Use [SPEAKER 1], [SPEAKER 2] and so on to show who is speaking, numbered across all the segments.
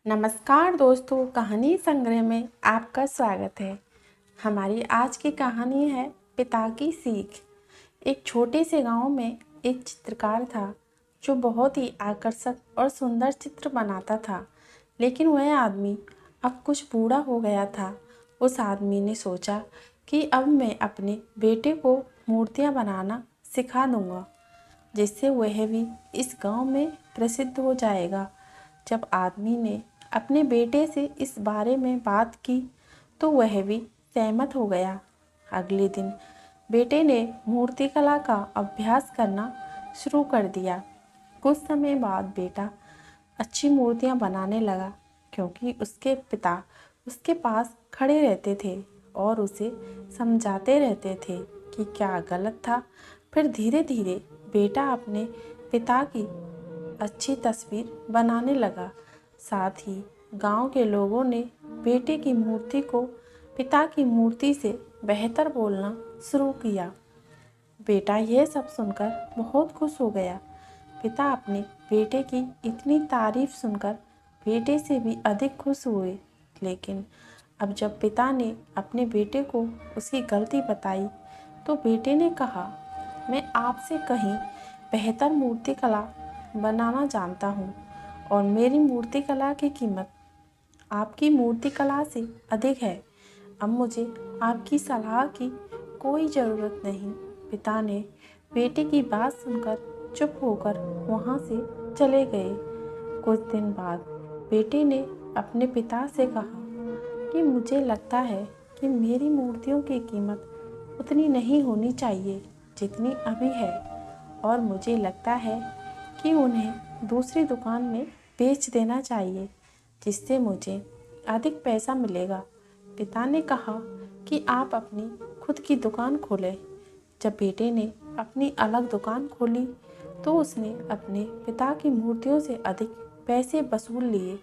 [SPEAKER 1] नमस्कार दोस्तों, कहानी संग्रह में आपका स्वागत है। हमारी आज की कहानी है पिता की सीख। एक छोटे से गांव में एक चित्रकार था जो बहुत ही आकर्षक और सुंदर चित्र बनाता था। लेकिन वह आदमी अब कुछ बूढ़ा हो गया था। उस आदमी ने सोचा कि अब मैं अपने बेटे को मूर्तियां बनाना सिखा दूंगा, जिससे वह भी इस गांव में प्रसिद्ध हो जाएगा। जब आदमी ने अपने बेटे से इस बारे में बात की तो वह भी सहमत हो गया। अगले दिन बेटे ने मूर्तिकला का अभ्यास करना शुरू कर दिया। कुछ समय बाद बेटा अच्छी मूर्तियां बनाने लगा, क्योंकि उसके पिता उसके पास खड़े रहते थे और उसे समझाते रहते थे कि क्या गलत था। फिर धीरे धीरे बेटा अपने पिता की अच्छी तस्वीर बनाने लगा। साथ ही गांव के लोगों ने बेटे की मूर्ति को पिता की मूर्ति से बेहतर बोलना शुरू किया। बेटा यह सब सुनकर बहुत खुश हो गया। पिता अपने बेटे की इतनी तारीफ सुनकर बेटे से भी अधिक खुश हुए। लेकिन अब जब पिता ने अपने बेटे को उसकी गलती बताई तो बेटे ने कहा, मैं आपसे कहीं बेहतर मूर्तिकला बनाना जानता हूँ और मेरी मूर्तिकला की कीमत आपकी मूर्तिकला से अधिक है। अब मुझे आपकी सलाह की कोई ज़रूरत नहीं। पिता ने बेटे की बात सुनकर चुप होकर वहाँ से चले गए। कुछ दिन बाद बेटे ने अपने पिता से कहा कि मुझे लगता है कि मेरी मूर्तियों की कीमत उतनी नहीं होनी चाहिए जितनी अभी है, और मुझे लगता है कि उन्हें दूसरी दुकान में बेच देना चाहिए, जिससे मुझे अधिक पैसा मिलेगा। पिता ने कहा कि आप अपनी खुद की दुकान खोलें। जब बेटे ने अपनी अलग दुकान खोली तो उसने अपने पिता की मूर्तियों से अधिक पैसे वसूल लिए।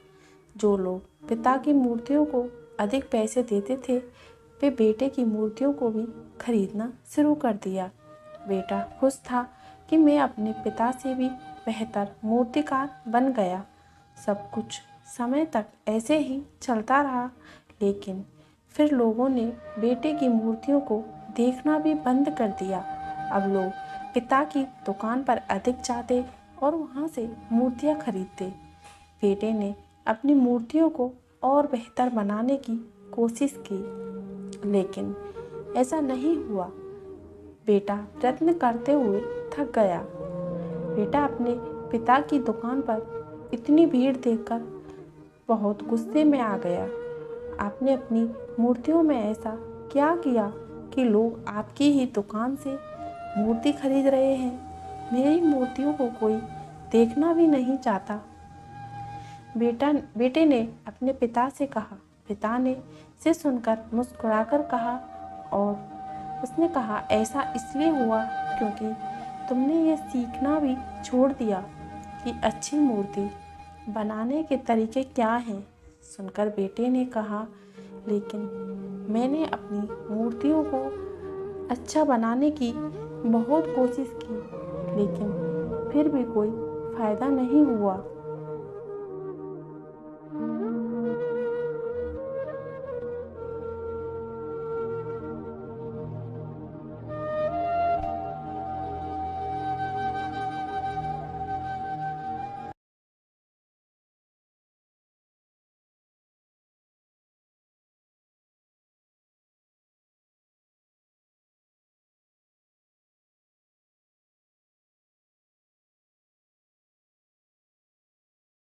[SPEAKER 1] जो लोग पिता की मूर्तियों को अधिक पैसे देते थे वे बेटे की मूर्तियों को भी खरीदना शुरू कर दिया। बेटा खुश था कि मैं अपने पिता से भी बेहतर मूर्तिकार बन गया। सब कुछ समय तक ऐसे ही चलता रहा, लेकिन फिर लोगों ने बेटे की मूर्तियों को देखना भी बंद कर दिया। अब लोग पिता की दुकान पर अधिक जाते और वहाँ से मूर्तियाँ खरीदते। बेटे ने अपनी मूर्तियों को और बेहतर बनाने की कोशिश की, लेकिन ऐसा नहीं हुआ। बेटा प्रयत्न करते हुए थक गया। बेटा अपने पिता की दुकान पर इतनी भीड़ देखकर बहुत गुस्से में आ गया। आपने अपनी मूर्तियों में ऐसा क्या किया कि लोग आपकी ही दुकान से मूर्ति खरीद रहे हैं? मेरी मूर्तियों को कोई देखना भी नहीं चाहता। बेटे ने अपने पिता से कहा। पिता ने से सुनकर मुस्कुराकर कहा, और उसने कहा, ऐसा इसलिए हुआ क्योंकि तुमने ये सीखना भी छोड़ दिया कि अच्छी मूर्ति बनाने के तरीके क्या हैं। सुनकर बेटे ने कहा, लेकिन मैंने अपनी मूर्तियों को अच्छा बनाने की बहुत कोशिश की, लेकिन फिर भी कोई फ़ायदा नहीं हुआ।